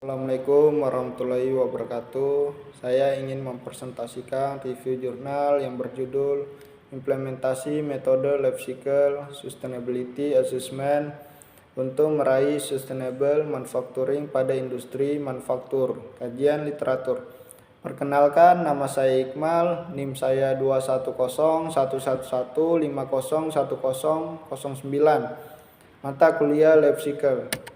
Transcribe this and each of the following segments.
Assalamualaikum warahmatullahi wabarakatuh. Saya ingin mempresentasikan review jurnal yang berjudul Implementasi Metode Life Cycle Sustainability Assessment untuk meraih Sustainable Manufacturing pada Industri Manufaktur. Kajian literatur. Perkenalkan, nama saya Iqmal, NIM saya 2101111501009. Mata kuliah Life Cycle.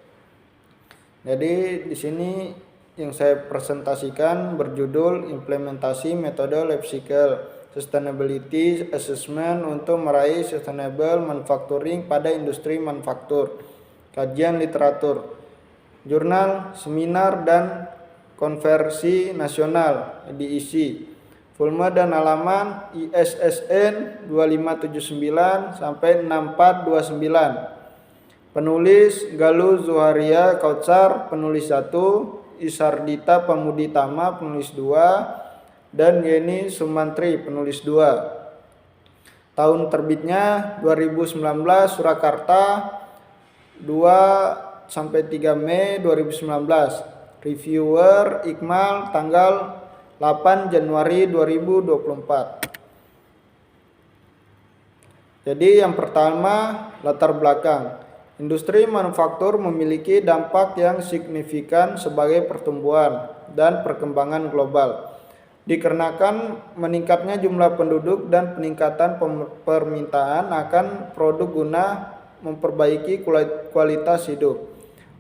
Jadi di sini yang saya presentasikan berjudul Implementasi Metode Life Cycle Sustainability Assessment untuk meraih Sustainable Manufacturing pada Industri Manufaktur. Kajian literatur. Jurnal, Seminar dan Konversi Nasional diisi. Volume dan halaman ISSN 2579 sampai 6429. Penulis Galuh Zuharia Kautsar, penulis 1, Isardita Pamuditama, penulis 2, dan Yeni Sumantri, penulis 2. Tahun terbitnya 2019, Surakarta, 2 sampai 3 Mei 2019. Reviewer Iqmal, tanggal 8 Januari 2024. Jadi yang pertama, latar belakang. Industri manufaktur memiliki dampak yang signifikan sebagai pertumbuhan dan perkembangan global. Dikarenakan meningkatnya jumlah penduduk dan peningkatan permintaan akan produk guna memperbaiki kualitas hidup.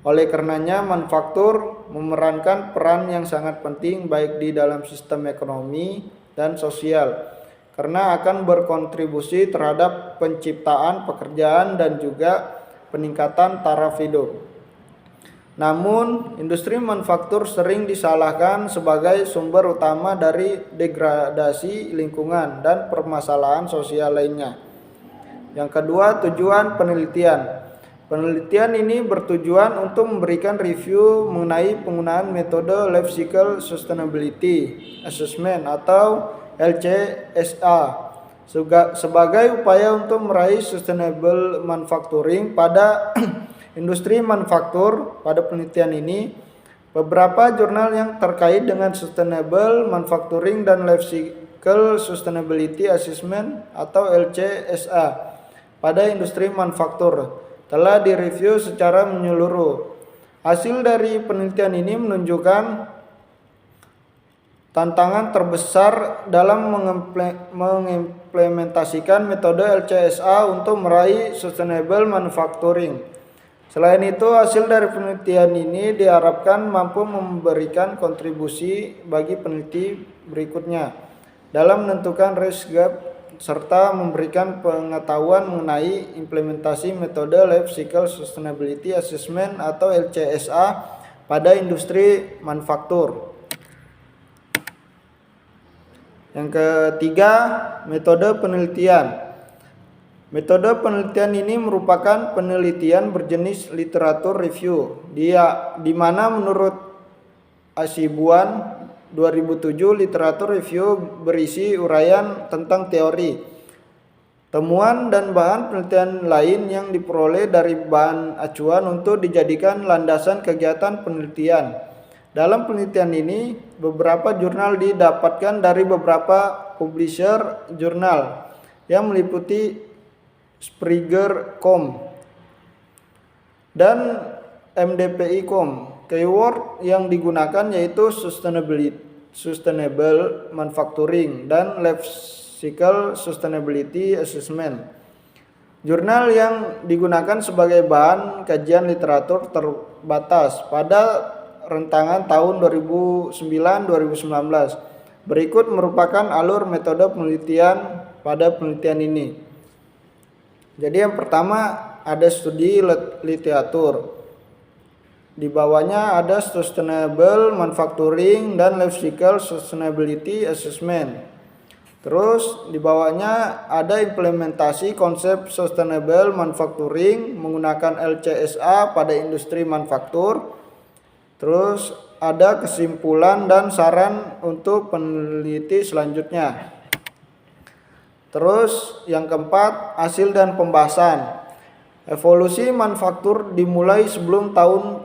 Oleh karenanya, manufaktur memerankan peran yang sangat penting baik di dalam sistem ekonomi dan sosial, karena akan berkontribusi terhadap penciptaan pekerjaan dan juga peningkatan taraf hidup. Namun, industri manufaktur sering disalahkan sebagai sumber utama dari degradasi lingkungan dan permasalahan sosial lainnya. Yang kedua, tujuan penelitian. Penelitian ini bertujuan untuk memberikan review mengenai penggunaan metode Life Cycle Sustainability Assessment atau LCSA sebagai upaya untuk meraih sustainable manufacturing pada industri manufaktur. Pada penelitian ini, beberapa jurnal yang terkait dengan sustainable manufacturing dan life cycle sustainability assessment atau LCSA pada industri manufaktur telah direview secara menyeluruh. Hasil dari penelitian ini menunjukkan tantangan terbesar dalam mengimplementasikan metode LCSA untuk meraih sustainable manufacturing. Selain itu, hasil dari penelitian ini diharapkan mampu memberikan kontribusi bagi peneliti berikutnya dalam menentukan risk gap serta memberikan pengetahuan mengenai implementasi metode Life Cycle Sustainability Assessment atau LCSA pada industri manufaktur. Yang ketiga, metode penelitian. Metode penelitian ini merupakan penelitian berjenis literatur review, di mana menurut Asibuan 2007 literatur review berisi uraian tentang teori, temuan dan bahan penelitian lain yang diperoleh dari bahan acuan untuk dijadikan landasan kegiatan penelitian. Dalam penelitian ini, beberapa jurnal didapatkan dari beberapa publisher jurnal yang meliputi Springer.com dan MDPI.com. Keyword yang digunakan yaitu Sustainable Manufacturing dan Life Cycle Sustainability Assessment. Jurnal yang digunakan sebagai bahan kajian literatur terbatas pada rentangan tahun 2009-2019. Berikut merupakan alur metode penelitian pada penelitian ini. Jadi yang pertama ada studi literatur. Di bawahnya ada Sustainable Manufacturing dan Life Cycle Sustainability Assessment. Terus di bawahnya ada implementasi konsep Sustainable Manufacturing menggunakan LCSA pada industri manufaktur. Terus ada kesimpulan dan saran untuk peneliti selanjutnya. Terus yang keempat, hasil dan pembahasan. Evolusi manufaktur dimulai sebelum tahun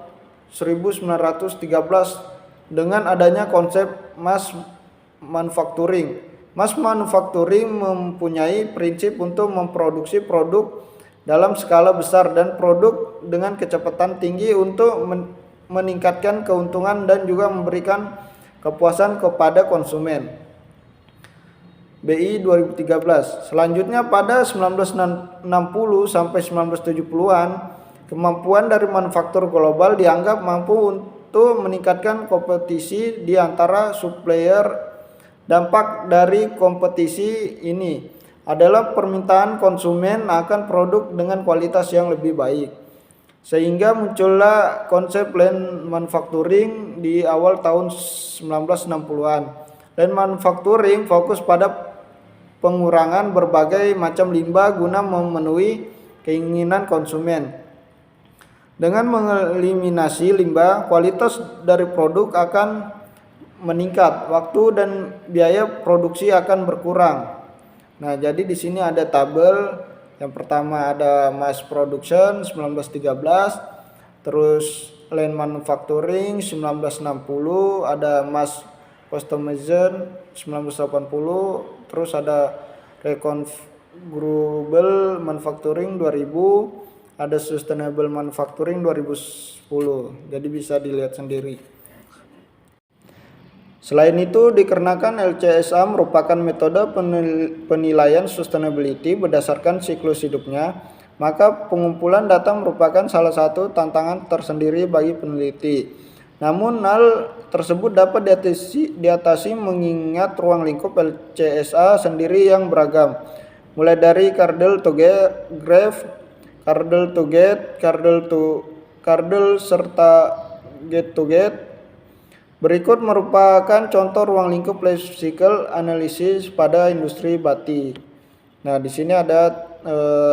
1913 dengan adanya konsep mass manufacturing. Mass manufacturing mempunyai prinsip untuk memproduksi produk dalam skala besar dan produk dengan kecepatan tinggi untuk meningkatkan keuntungan dan juga memberikan kepuasan kepada konsumen. BI 2013. Selanjutnya pada 1960 sampai 1970-an, kemampuan dari manufaktur global dianggap mampu untuk meningkatkan kompetisi di antara supplier. Dampak dari kompetisi ini adalah permintaan konsumen akan produk dengan kualitas yang lebih baik. Sehingga muncullah konsep lean manufacturing di awal tahun 1960-an. Lean manufacturing fokus pada pengurangan berbagai macam limbah guna memenuhi keinginan konsumen. Dengan mengeliminasi limbah, kualitas dari produk akan meningkat, waktu dan biaya produksi akan berkurang. Nah, jadi di sini ada tabel. Yang pertama ada mass production 1913, terus lean manufacturing 1960, ada mass customization 1980, terus ada reconfigurable manufacturing 2000, ada sustainable manufacturing 2010. Jadi bisa dilihat sendiri. Selain itu, dikarenakan LCSA merupakan metode penilaian sustainability berdasarkan siklus hidupnya, maka pengumpulan data merupakan salah satu tantangan tersendiri bagi peneliti. Namun hal tersebut dapat diatasi mengingat ruang lingkup LCSA sendiri yang beragam, mulai dari cradle to grave, cradle to gate, cradle serta gate to gate. Berikut merupakan contoh ruang lingkup life cycle analysis pada industri batik. Nah, di sini ada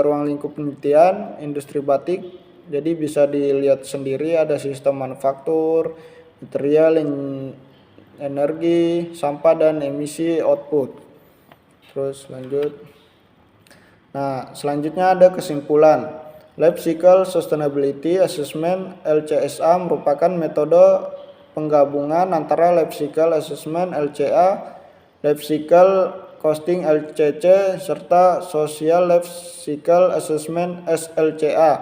ruang lingkup penelitian industri batik. Jadi bisa dilihat sendiri, ada sistem manufaktur, material, energi, sampah dan emisi output. Terus lanjut. Nah, selanjutnya ada kesimpulan. Life Cycle Sustainability Assessment LCSA merupakan metode penggabungan antara Life Cycle Assessment LCA, Life Cycle Costing LCC, serta Social Life Cycle Assessment SLCA.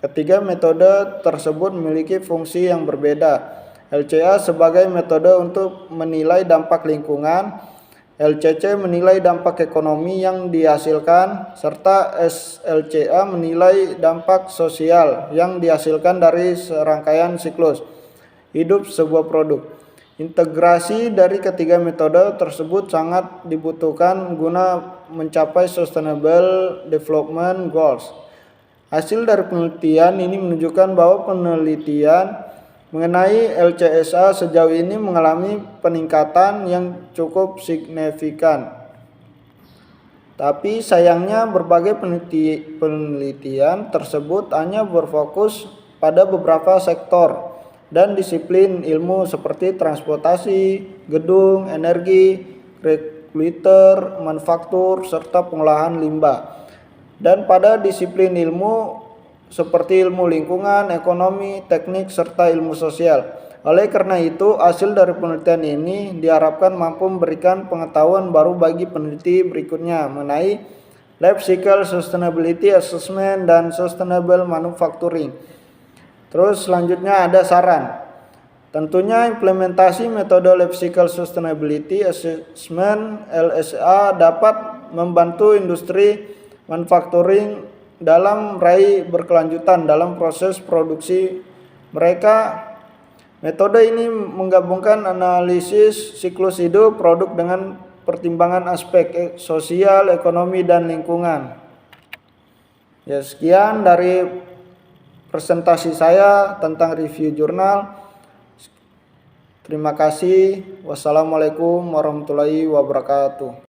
Ketiga metode tersebut memiliki fungsi yang berbeda. LCA sebagai metode untuk menilai dampak lingkungan, LCC menilai dampak ekonomi yang dihasilkan, serta SLCA menilai dampak sosial yang dihasilkan dari serangkaian siklus hidup sebuah produk. Integrasi dari ketiga metode tersebut sangat dibutuhkan guna mencapai Sustainable Development Goals. Hasil dari penelitian ini menunjukkan bahwa penelitian mengenai LCSA sejauh ini mengalami peningkatan yang cukup signifikan. Tapi sayangnya berbagai penelitian tersebut hanya berfokus pada beberapa sektor dan disiplin ilmu seperti transportasi, gedung, energi, regulator, manufaktur, serta pengolahan limbah. Dan pada disiplin ilmu seperti ilmu lingkungan, ekonomi, teknik, serta ilmu sosial. Oleh karena itu, hasil dari penelitian ini diharapkan mampu memberikan pengetahuan baru bagi peneliti berikutnya mengenai Life Cycle Sustainability Assessment dan Sustainable Manufacturing. Terus selanjutnya ada saran. Tentunya implementasi metode Life Cycle Sustainability Assessment LSA dapat membantu industri manufacturing dalam meraih berkelanjutan dalam proses produksi mereka. Metode ini menggabungkan analisis siklus hidup produk dengan pertimbangan aspek sosial, ekonomi, dan lingkungan. Ya, sekian dari presentasi saya tentang review jurnal. Terima kasih. Wassalamualaikum warahmatullahi wabarakatuh.